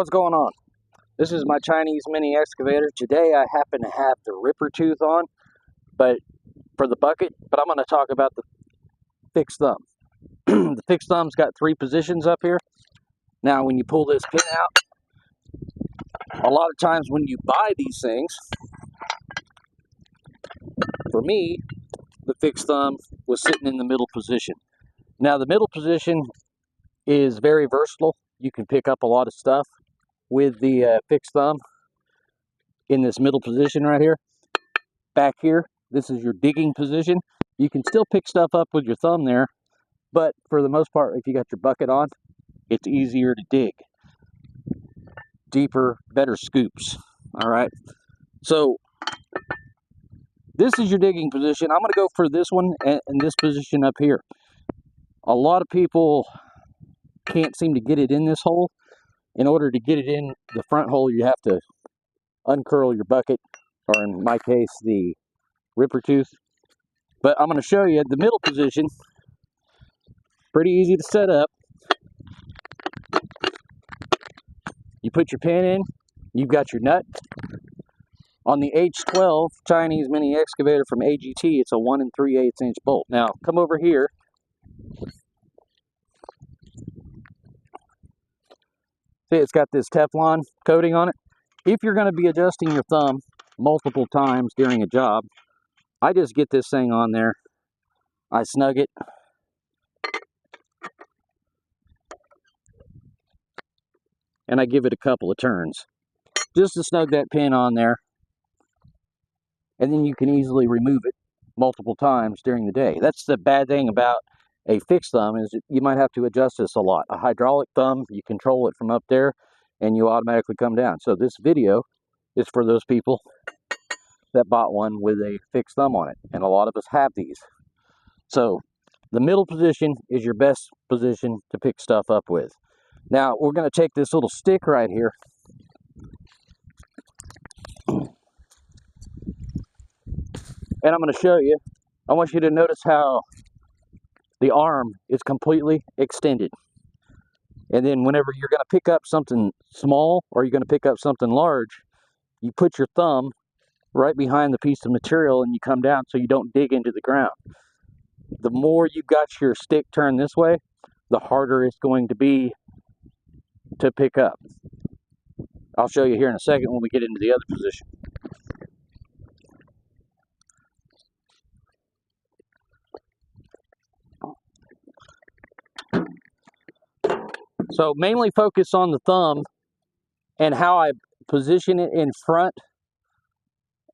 What's going on? This is my Chinese mini excavator. Today I happen to have the ripper tooth on, but for the bucket, but I'm going to talk about the fixed thumb. The fixed thumb's got 3 positions up here. Now when you pull this pin out, a lot of times when you buy these things, for me, the fixed thumb was sitting in the middle position. Now the middle position is very versatile. You can pick up a lot of stuff with the fixed thumb in this middle position right here. Back here, this is your digging position. You can still pick stuff up with your thumb there, but for the most part, if you got your bucket on, it's easier to dig. Deeper, better scoops. All right. So this is your digging position. I'm going to go for this one and this position up here. A lot of people can't seem to get it in this hole. In order to get it in the front hole, you have to uncurl your bucket, or in my case, the ripper tooth. But I'm going to show you the middle position. Pretty easy to set up. You put your pin in, you've got your nut. On the H12 Chinese mini excavator from AGT, it's a 1 3/8 inch bolt. Now, come over here. See, it's got this Teflon coating on it. If you're going to be adjusting your thumb multiple times during a job, I just get this thing on there. I snug it. And I give it a couple of turns. Just to snug that pin on there. And then you can easily remove it multiple times during the day. That's the bad thing about a fixed thumb, is you might have to adjust this a lot. A hydraulic thumb, you control it from up there and you automatically come down. So this video is for those people that bought one with a fixed thumb on it, and a lot of us have these. So the middle position is your best position to pick stuff up with. Now we're going to take this little stick right here, and I'm going to show you. I want you to notice how the arm is completely extended. And then whenever you're going to pick up something small or you're going to pick up something large, you put your thumb right behind the piece of material and you come down so you don't dig into the ground. The more you've got your stick turned this way, the harder it's going to be to pick up. I'll show you here in a second when we get into the other position. So mainly focus on the thumb and how I position it in front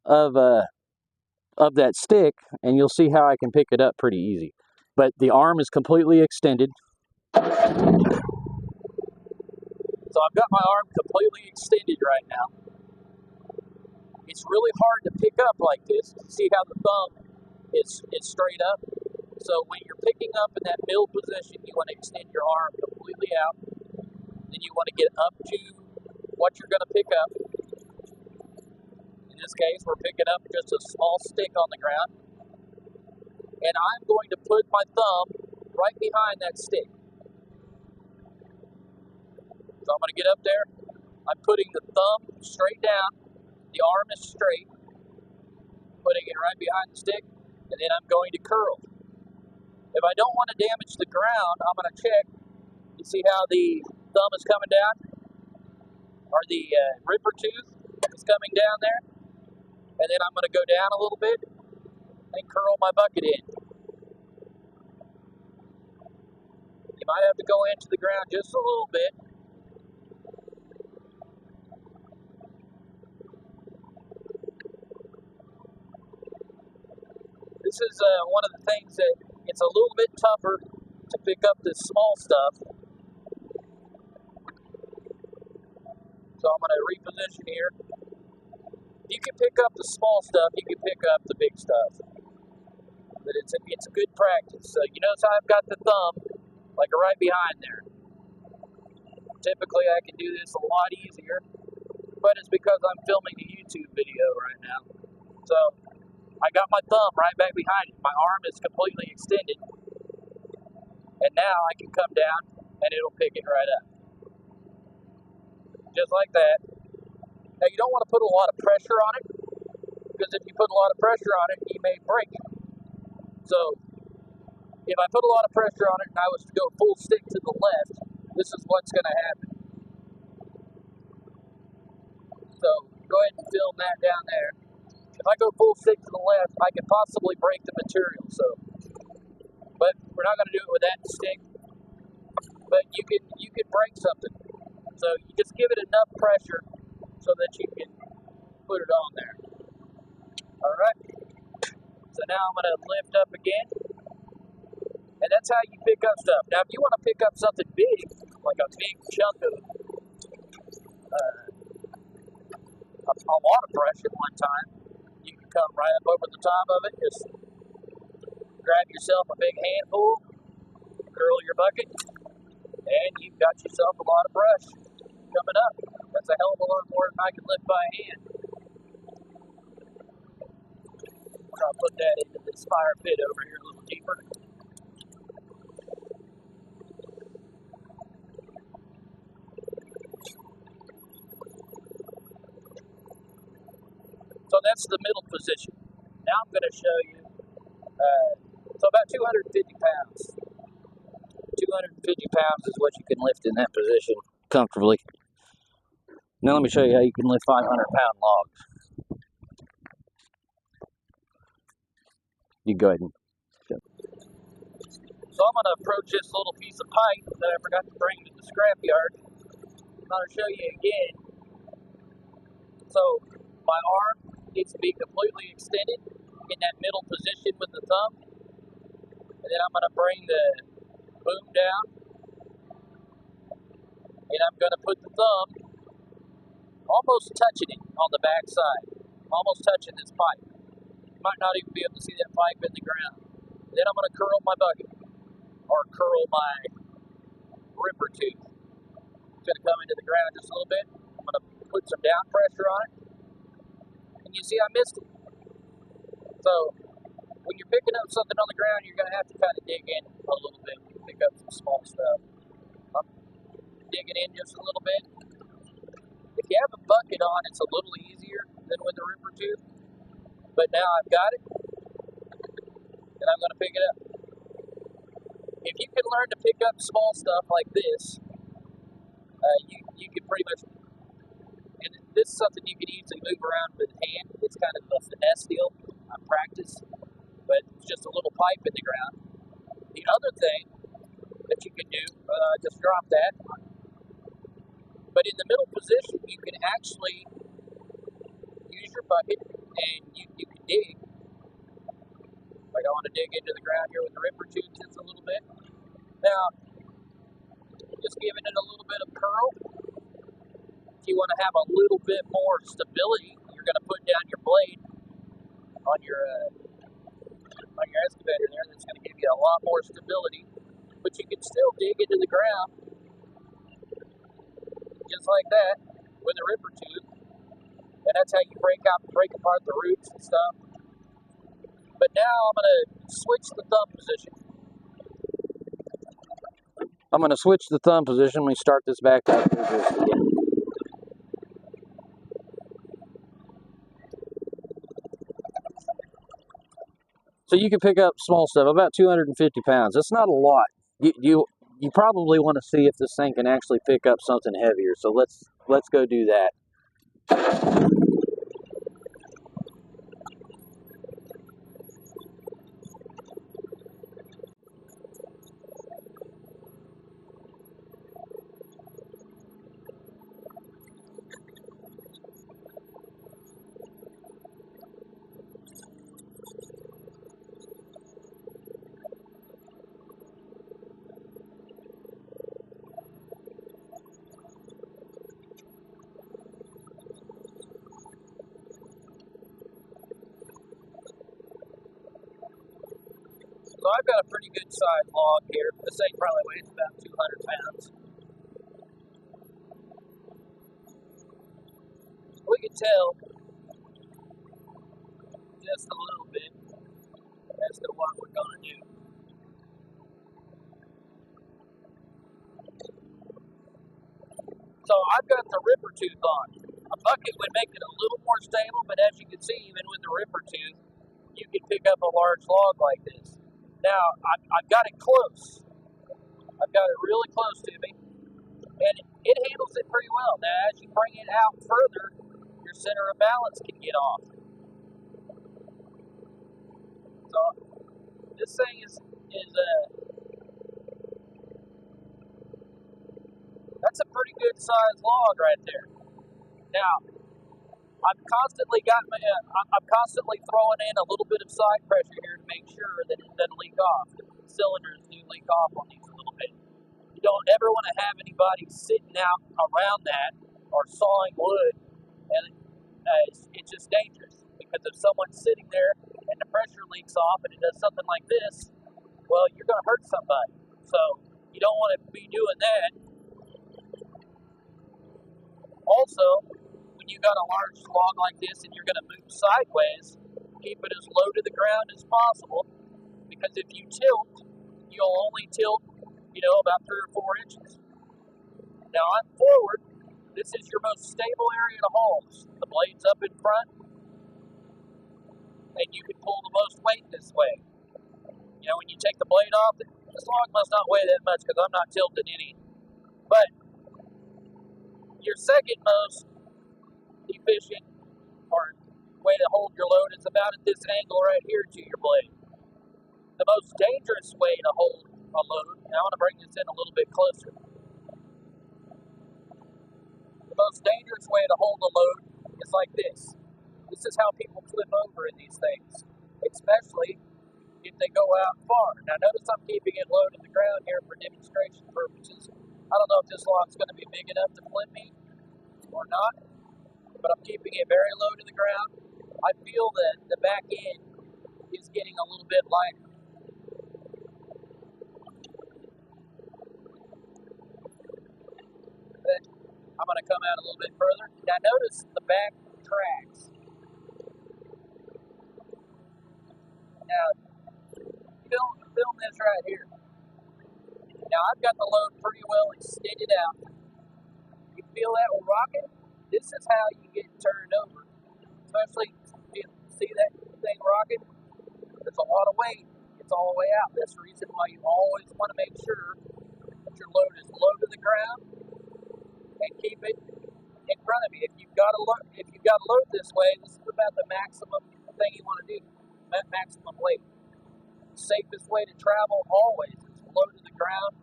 of that stick, and you'll see how I can pick it up pretty easy. But the arm is completely extended. So I've got my arm completely extended right now. It's really hard to pick up like this. See how the thumb is straight up? So when you're picking up in that middle position, you want to extend your arm completely out. Then you want to get up to what you're going to pick up. In this case, we're picking up just a small stick on the ground. And I'm going to put my thumb right behind that stick. So I'm going to get up there. I'm putting the thumb straight down. The arm is straight. Putting it right behind the stick. And then I'm going to curl. If I don't want to damage the ground, I'm going to check. You see how the thumb is coming down? Or the ripper tooth is coming down there? And then I'm going to go down a little bit and curl my bucket in. You might have to go into the ground just a little bit. This is one of the things that it's a little bit tougher to pick up this small stuff. So I'm going to reposition here. You can pick up the small stuff, you can pick up the big stuff. But it's a good practice. So you notice how I've got the thumb like right behind there. Typically I can do this a lot easier, but it's because I'm filming a YouTube video right now. So I got my thumb right back behind it. My arm is completely extended. And now I can come down and it'll pick it right up. just like that. Now you don't want to put a lot of pressure on it, because if you put a lot of pressure on it, you may break it. So if I put a lot of pressure on it and I was to go full stick to the left, this is what's going to happen. So go ahead and film that down there. If I go full stick to the left, I could possibly break the material. But we're not going to do it with that stick. But you could break something. So you just give it enough pressure so that you can put it on there. All right. So now I'm going to lift up again. And that's how you pick up stuff. Now, if you want to pick up something big, like a big chunk of a lot of brush at one time, you can come right up over the top of it, just grab yourself a big handful, curl your bucket, and you've got yourself a lot of brush coming up. That's a hell of a lot more than I can lift by hand. I'll put that into this fire pit over here a little deeper. So that's the middle position. Now I'm going to show you, so about 250 pounds. 250 pounds is what you can lift in that position comfortably. Now let me show you how you can lift 500-pound logs. You go ahead and show. So I'm going to approach this little piece of pipe that I forgot to bring to the scrapyard. I'm going to show you again. So my arm needs to be completely extended in that middle position with the thumb. And then I'm going to bring the boom down. And I'm going to put the thumb almost touching it on the back side. Almost touching this pipe. You might not even be able to see that pipe in the ground. Then I'm going to curl my bucket. Or curl my ripper tooth. It's going to come into the ground just a little bit. I'm going to put some down pressure on it. And you see I missed it. So when you're picking up something on the ground, you're going to have to kind of dig in a little bit. Pick up some small stuff. I'm digging in just a little bit. If you have a bucket on, it's a little easier than with the ripper tooth. But now I've got it, and I'm going to pick it up. If you can learn to pick up small stuff like this, you can pretty much, and this is something you can easily move around with hand. It's kind of a finesse deal. I practice, but it's just a little pipe in the ground. The other thing that you can do, just drop that. But in the middle position, you can actually use your bucket and you can dig. Like I want to dig into the ground here with the ripper tooth just a little bit. Now, just giving it a little bit of curl. If you want to have a little bit more stability, you're going to put down your blade on your excavator there. That's going to give you a lot more stability. But you can still dig into the ground just like that with a ripper tooth. And that's how you break apart the roots and stuff. But now I'm going to switch the thumb position. I'm going to switch the thumb position. Let me start this back up again. So you can pick up small stuff, about 250 pounds. That's not a lot. You probably want to see if this thing can actually pick up something heavier. So let's go do that. So I've got a pretty good sized log here. This thing probably weighs about 200 pounds. We can tell just a little bit as to what we're going to do. So I've got the ripper tooth on. A bucket would make it a little more stable, but as you can see, even with the ripper tooth, you can pick up a large log like this. Now, I've got it close. I've got it really close to me, and it handles it pretty well. Now, as you bring it out further, your center of balance can get off. So this thing is that's a pretty good sized log right there. Now, I'm constantly throwing in a little bit of side pressure here to make sure that it doesn't leak off. The cylinders do leak off on these a little bit. You don't ever want to have anybody sitting out around that or sawing wood, and it's just dangerous, because if someone's sitting there and the pressure leaks off and it does something like this, well, you're going to hurt somebody. So you don't want to be doing that. Also, when you got a large log like this and you're going to move sideways, keep it as low to the ground as possible, because if you tilt, you'll only tilt, about 3 or 4 inches. Now on forward, this is your most stable area to haul. The blade's up in front, and you can pull the most weight this way. When you take the blade off, this log must not weigh that much because I'm not tilting any. But your second most efficient or way to hold your load is about at this angle right here to your blade. The most dangerous way to hold a load, and I want to bring this in a little bit closer. The most dangerous way to hold a load is like this. This is how people flip over in these things, especially if they go out far. Now notice I'm keeping it low to the ground here for demonstration purposes. I don't know if this log's going to be big enough to flip me or not, but I'm keeping it very low to the ground. I feel that the back end is getting a little bit lighter. But I'm going to come out a little bit further. Now notice the back tracks. Now, film this right here. Now I've got the load pretty well extended out. You feel that rocking? This is how you get turned over. Especially if you see that thing rocking, there's a lot of weight. It's all the way out. That's the reason why you always want to make sure that your load is low to the ground and keep it in front of you. If you've got to load this way, this is about the maximum thing you want to do. Maximum weight. The safest way to travel always is low to the ground.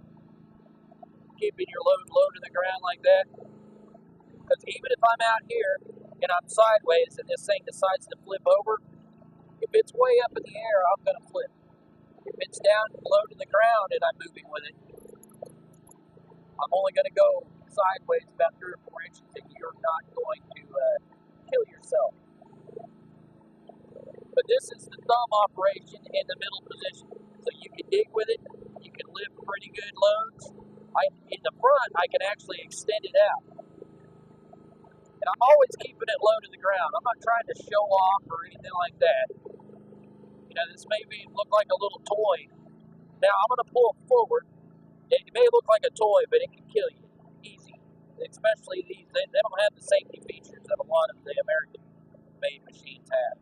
Keeping your load low to the ground like that. Because even if I'm out here and I'm sideways and this thing decides to flip over, if it's way up in the air, I'm going to flip. If it's down low to the ground and I'm moving with it, I'm only going to go sideways about 3 or 4 inches, and you're not going to kill yourself. But this is the thumb operation in the middle position. So you can dig with it, you can lift pretty good loads. In the front, I can actually extend it out. And I'm always keeping it low to the ground. I'm not trying to show off or anything like that. This may look like a little toy. Now I'm going to pull forward. It may look like a toy, but it can kill you easy. Especially these, they don't have the safety features that a lot of the American-made machines have.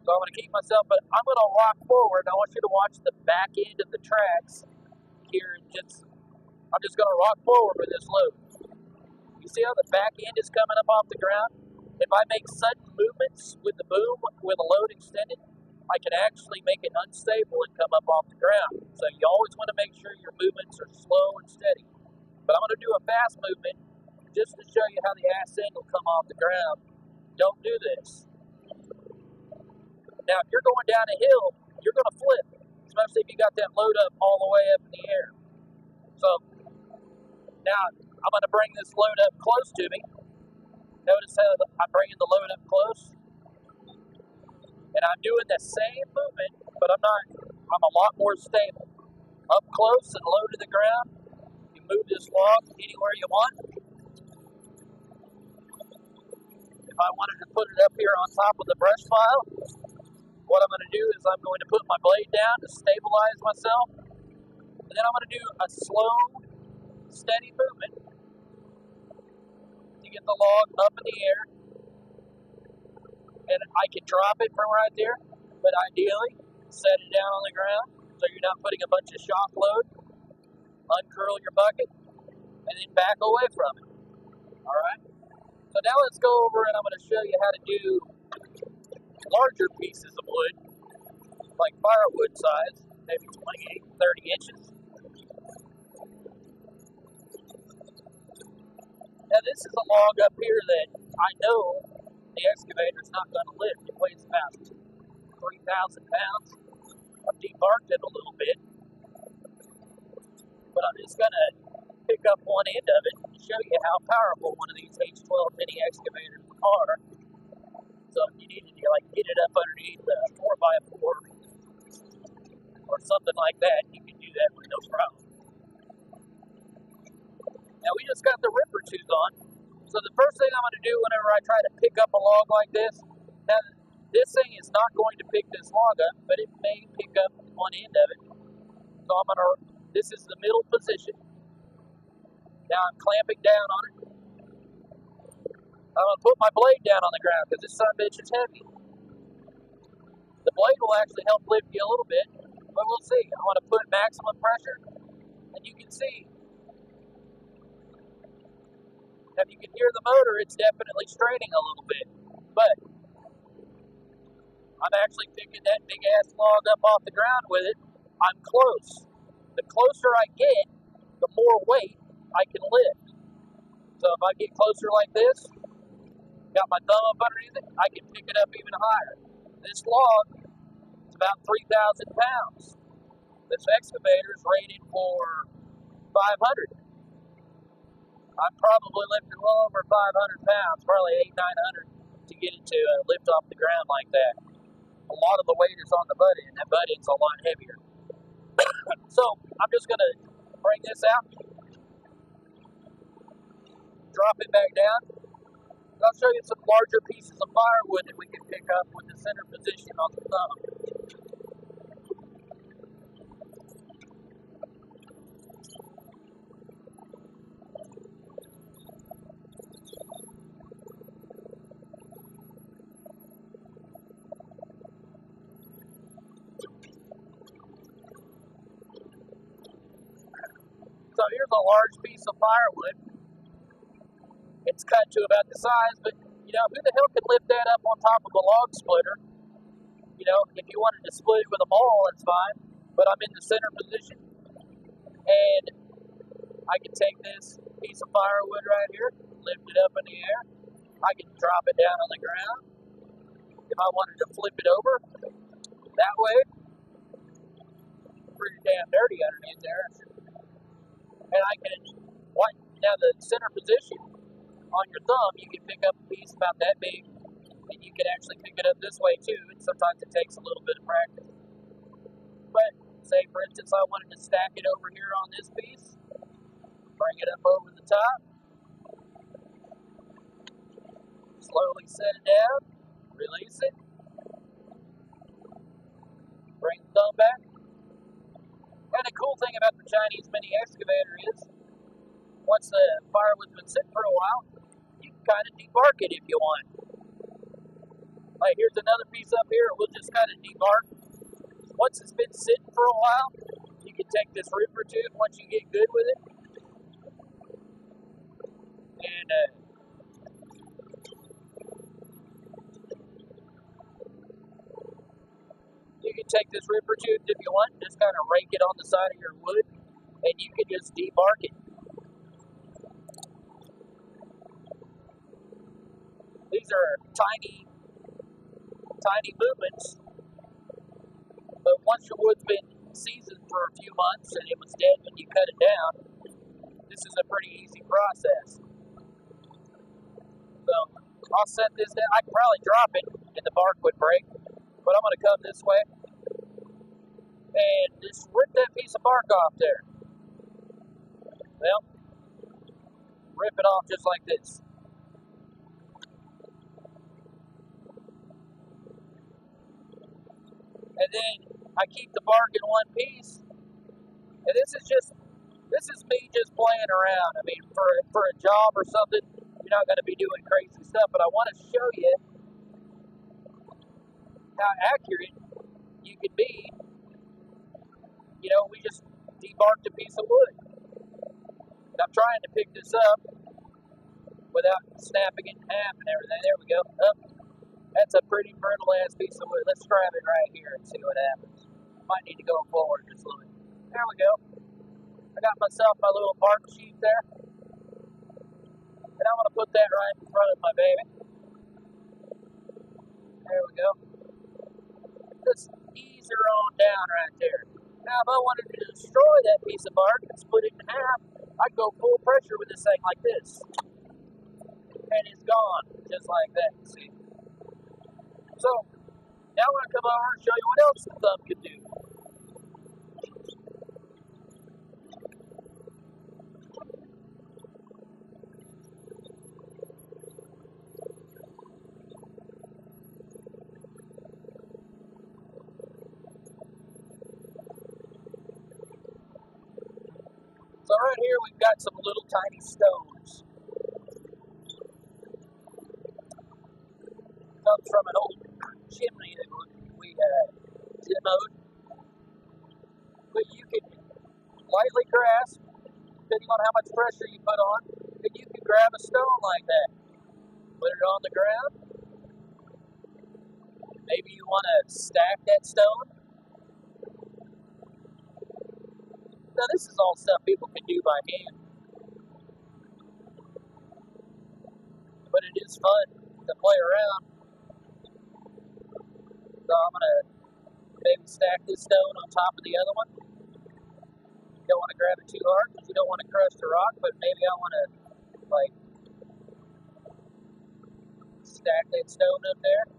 So I'm going to keep myself, but I'm going to rock forward. I want you to watch the back end of the tracks here. I'm just going to rock forward with this load. You see how the back end is coming up off the ground? If I make sudden movements with the boom, with a load extended, I can actually make it unstable and come up off the ground. So you always want to make sure your movements are slow and steady. But I'm going to do a fast movement just to show you how the ass end will come off the ground. Don't do this. Now, if you're going down a hill, you're going to flip, especially if you got that load up all the way up in the air. So, now I'm going to bring this load up close to me. Notice how I'm bringing the load up close. And I'm doing the same movement, but I'm a lot more stable. Up close and low to the ground. You move this log anywhere you want. If I wanted to put it up here on top of the brush pile, what I'm going to do is I'm going to put my blade down to stabilize myself. And then I'm going to do a slow, steady movement get the log up in the air, and I can drop it from right there, but ideally, set it down on the ground so you're not putting a bunch of shock load. Uncurl your bucket, and then back away from it. Alright? So now let's go over and I'm going to show you how to do larger pieces of wood, like firewood size, maybe 28, 30 inches. Now this is a log up here that I know the excavator is not going to lift. It weighs about 3,000 pounds. I've debarked it a little bit, but I'm just going to pick up one end of it and show you how powerful one of these H12 mini excavators are. So if you need to get it up underneath a 4x4 or something like that, you can do that with no problem. Now we just got the ripper tooth on. So the first thing I'm going to do whenever I try to pick up a log like this, now this thing is not going to pick this log up, but it may pick up one end of it. So I'm going to, this is the middle position. Now I'm clamping down on it. I'm going to put my blade down on the ground because this son of a bitch is heavy. The blade will actually help lift you a little bit, but we'll see. I want to put maximum pressure, and you can see. If you can hear the motor, it's definitely straining a little bit, but I'm actually picking that big ass log up off the ground with it. I'm close. The closer I get, the more weight I can lift. So if I get closer like this, got my thumb up underneath it, I can pick it up even higher. This log is about 3,000 pounds. This excavator is rated for 500. I'm probably lifting well over 500 pounds, probably 800, 900 to get it to lift off the ground like that. A lot of the weight is on the butt end. That butt end's a lot heavier. So I'm just going to bring this out, drop it back down. I'll show you some larger pieces of firewood that we can pick up with the center position on the thumb. So here's a large piece of firewood. It's cut to about the size, but you know, who the hell can lift that up on top of a log splitter? You know, if you wanted to split it with a maul, that's fine, but I'm in the center position, and I can take this piece of firewood right here, lift it up in the air. I can drop it down on the ground. If I wanted to flip it over that way, pretty damn dirty underneath there. And I can, now the center position on your thumb, you can pick up a piece about that big, and you can actually pick it up this way too, and sometimes it takes a little bit of practice. But say for instance I wanted to stack it over here on this piece, bring it up over the top, slowly set it down, release it, bring the thumb back. And the cool thing about the Chinese mini excavator is, once the firewood's been sitting for a while, you can kind of debark it if you want. Like here's another piece up here, we'll just kind of debark. Once it's been sitting for a while, you can take this ripper tooth once you get good with it, and you can take this ripper tooth if you want, just kind of rake it on the side of your wood, and you can just debark it. These are tiny movements, but once your wood's been seasoned for a few months and it was dead when you cut it down, this is a pretty easy process. So I'll set this down. I can probably drop it and the bark would break, but I'm going to come this way and just rip that piece of bark off there. Well, rip it off just like this. And then I keep the bark in one piece. And this is me just playing around. I mean, for a job or something, you're not going to be doing crazy stuff, but I want to show you how accurate you can be. You know, we just debarked a piece of wood. And I'm trying to pick this up without snapping it in half and everything. There we go. Oh, that's a pretty brittle ass piece of wood. Let's grab it right here and see what happens. Might need to go forward just a little bit. There we go. I got myself my little bark sheet there. And I'm going to put that right in front of my baby. There we go. Just ease her on down right there. Now, if I wanted to destroy that piece of bark and split it in half, I'd go full pressure with this thing like this. And it's gone, just like that, see? So, now I'm going to come over and show you what else the thumb can do. So right here we've got some little tiny stones. Comes from an old chimney that we demoed. But you can lightly grasp, depending on how much pressure you put on, and you can grab a stone like that. Put it on the ground. Maybe you want to stack that stone. Now this is all stuff people can do by hand. But it is fun to play around. So I'm going to maybe stack this stone on top of the other one. You don't want to grab it too hard because you don't want to crush the rock, but maybe I want to like stack that stone up there.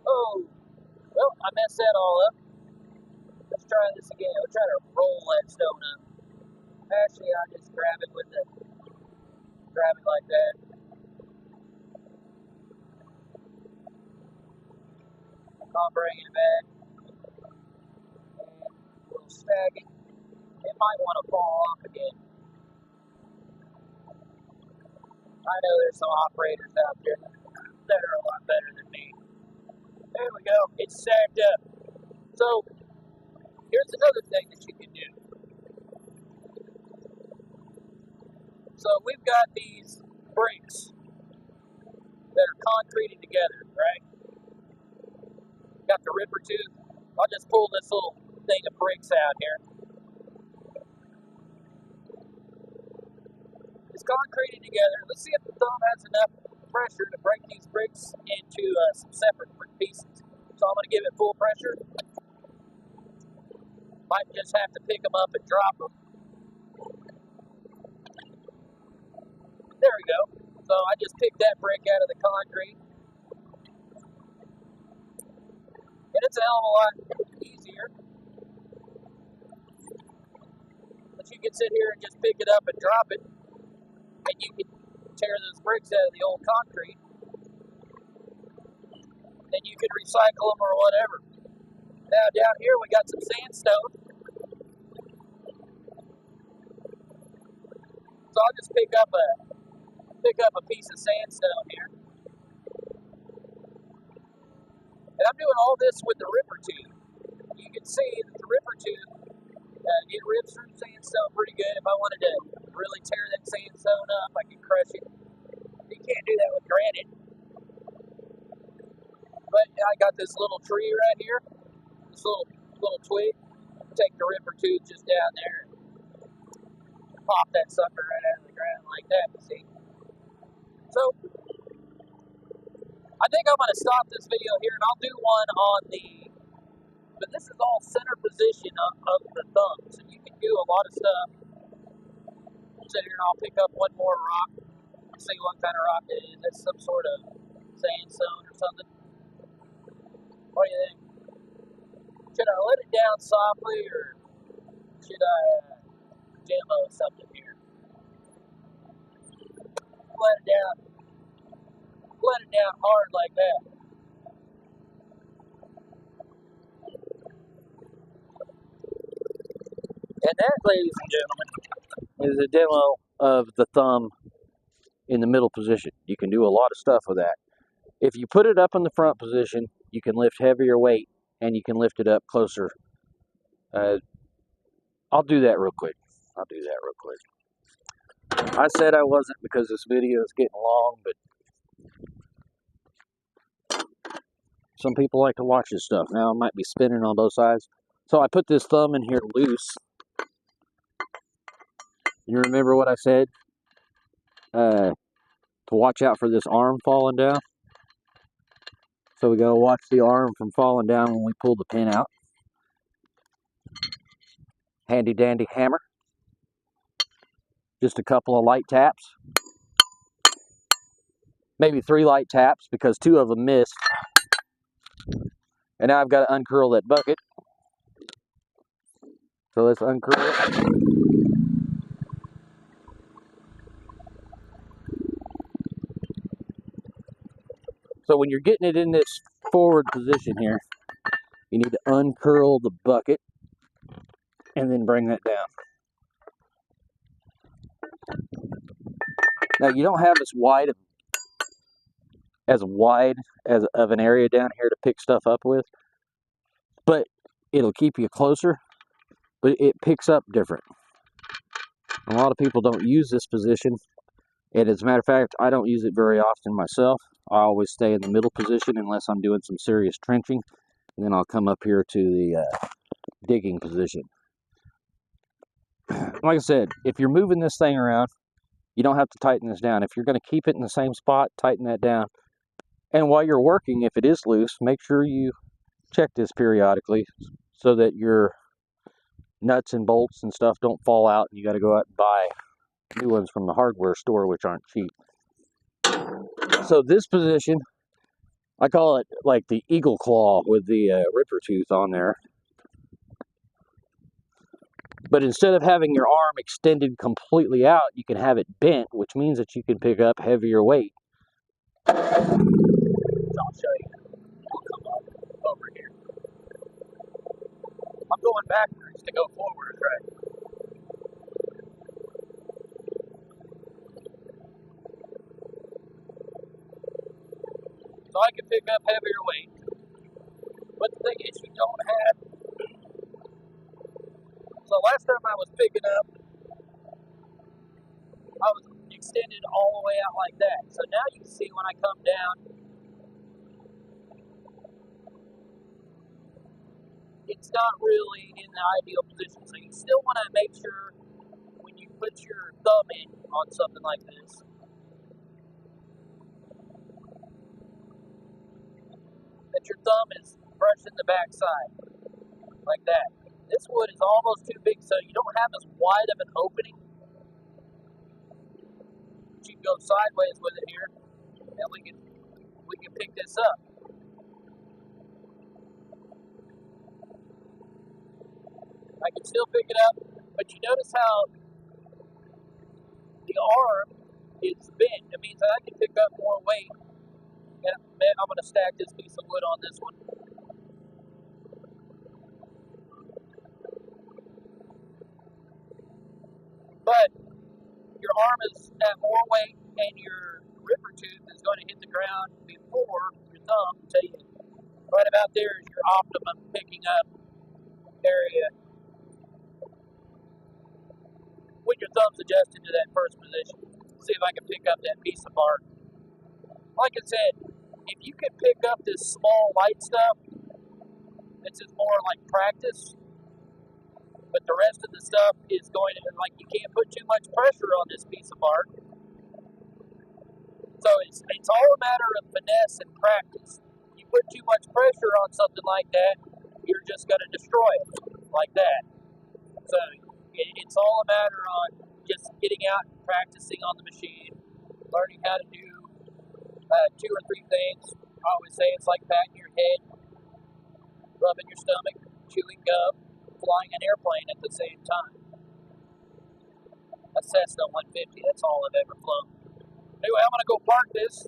Oh, well, I messed that all up. Let's try this again. We'll try to roll that stone up. Actually, I'll just grab it like that. I'll bring it back. And we'll stack it. It might want to fall off again. I know there's some operators out there that are a lot better than me. There we go. It's stacked up. So, here's another thing that you can do. So, we've got these bricks that are concreted together, right? Got the ripper tooth. I'll just pull this little thing of bricks out here. It's concreted together. Let's see if the thumb has enough pressure to break these bricks into some separate pieces. So I'm going to give it full pressure. Might just have to pick them up and drop them. There we go. So I just picked that brick out of the concrete. And it's a hell of a lot easier. But you can sit here and just pick it up and drop it. And you can tear those bricks out of the old concrete. And you can recycle them or whatever. Now down here we got some sandstone. So I'll just pick up a piece of sandstone here. And I'm doing all this with the ripper tube. You can see that the ripper tube, it rips through sandstone pretty good. If I wanted to really tear that sandstone up, I could crush it. You can't do that with granite. But I got this little tree right here, this little twig. Take the ripper tube just down there and pop that sucker right out of the ground like that, see? So, I think I'm going to stop this video here, and I'll do one on but this is all center position of the thumb, so you can do a lot of stuff. Sit here and I'll pick up one more rock, see what kind of rock it is. It's some sort of sandstone or something. What do you think? Should I let it down softly, or should I demo something here? Let it down hard like that. And that, ladies and gentlemen, is a demo of the thumb in the middle position. You can do a lot of stuff with that. If you put it up in the front position, you can lift heavier weight and you can lift it up closer. I'll do that real quick. I said I wasn't because this video is getting long, but some people like to watch this stuff. Now I might be spinning on both sides. So I put this thumb in here loose. You remember what I said? To watch out for this arm falling down. So we gotta watch the arm from falling down when we pull the pin out. Handy dandy hammer. Just a couple of light taps. Maybe 3 light taps because 2 of them missed. And now I've got to uncurl that bucket. So let's uncurl it. So when you're getting it in this forward position here, you need to uncurl the bucket and then bring that down. Now you don't have as wide as of an area down here to pick stuff up with, but it'll keep you closer, but it picks up different. A lot of people don't use this position, and as a matter of fact, I don't use it very often myself. I always stay in the middle position unless I'm doing some serious trenching, and then I'll come up here to the digging position. Like I said, if you're moving this thing around, you don't have to tighten this down. If you're going to keep it in the same spot, tighten that down. And while you're working, if it is loose, make sure you check this periodically so that your nuts and bolts and stuff don't fall out and you got to go out and buy new ones from the hardware store, which aren't cheap. So this position, I call it like the eagle claw with the ripper tooth on there. But instead of having your arm extended completely out, you can have it bent, which means that you can pick up heavier weight. I'll show you. I'll come up over here. I'm going backwards to go forward, right? So I can pick up heavier weight. But the thing is, you don't have. So last time I was picking up, I was extended all the way out like that. So now you can see when I come down, it's not really in the ideal position. So you still want to make sure when you put your thumb in on something like this, that your thumb is brushing the back side, like that. This wood is almost too big, so you don't have as wide of an opening. But you can go sideways with it here, and we can pick this up. I can still pick it up, but you notice how the arm is bent. It means that I can pick up more weight. And I'm going to stack this piece of wood on this one. But your arm is at more weight, and your ripper tooth is going to hit the ground before your thumb. Tell you right about there is your optimum picking up area when your thumb's adjusted to that first position. See if I can pick up that piece of bark. Like I said, if you can pick up this small light stuff, this is more like practice. But the rest of the stuff is going to, like, you can't put too much pressure on this piece of bark. So it's all a matter of finesse and practice. You put too much pressure on something like that, you're just going to destroy it like that. So it's all a matter on just getting out and practicing on the machine, learning how to do 2 or 3 things. I always say it's like patting your head, rubbing your stomach, chewing gum, flying an airplane at the same time. A Cessna 150, that's all I've ever flown. Anyway, I'm going to go park this.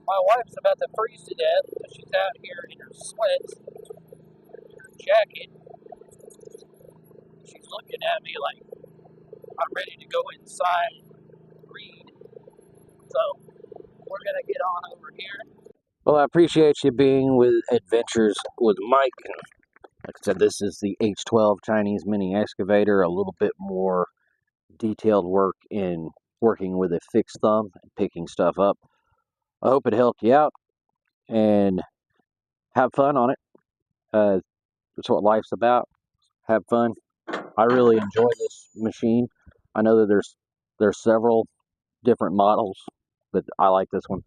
My wife's about to freeze to death because she's out here in her sweats, her jacket. She's looking at me like I'm ready to go inside and read. So we're going to get on over here. Well, I appreciate you being with Adventures with Mike. And like I said, this is the H12 Chinese mini excavator, a little bit more detailed work in working with a fixed thumb and picking stuff up. I hope it helped you out and have fun on it. That's what life's about. Have fun. I really enjoy this machine. I know that there's several different models, but I like this one,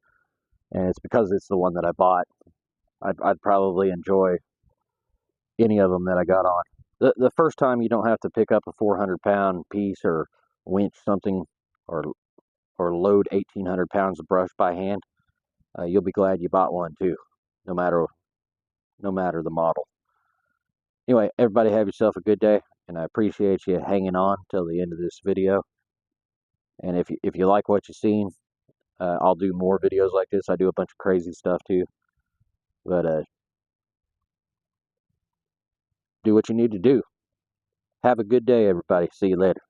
and it's because it's the one that I bought. I'd probably enjoy any of them that I got on. The first time you don't have to pick up a 400-pound piece or winch something or load 1,800 pounds of brush by hand. You'll be glad you bought one too, no matter the model. Anyway, everybody have yourself a good day, and I appreciate you hanging on till the end of this video. And if you like what you've seen, I'll do more videos like this. I do a bunch of crazy stuff too. But do what you need to do. Have a good day, everybody. See you later.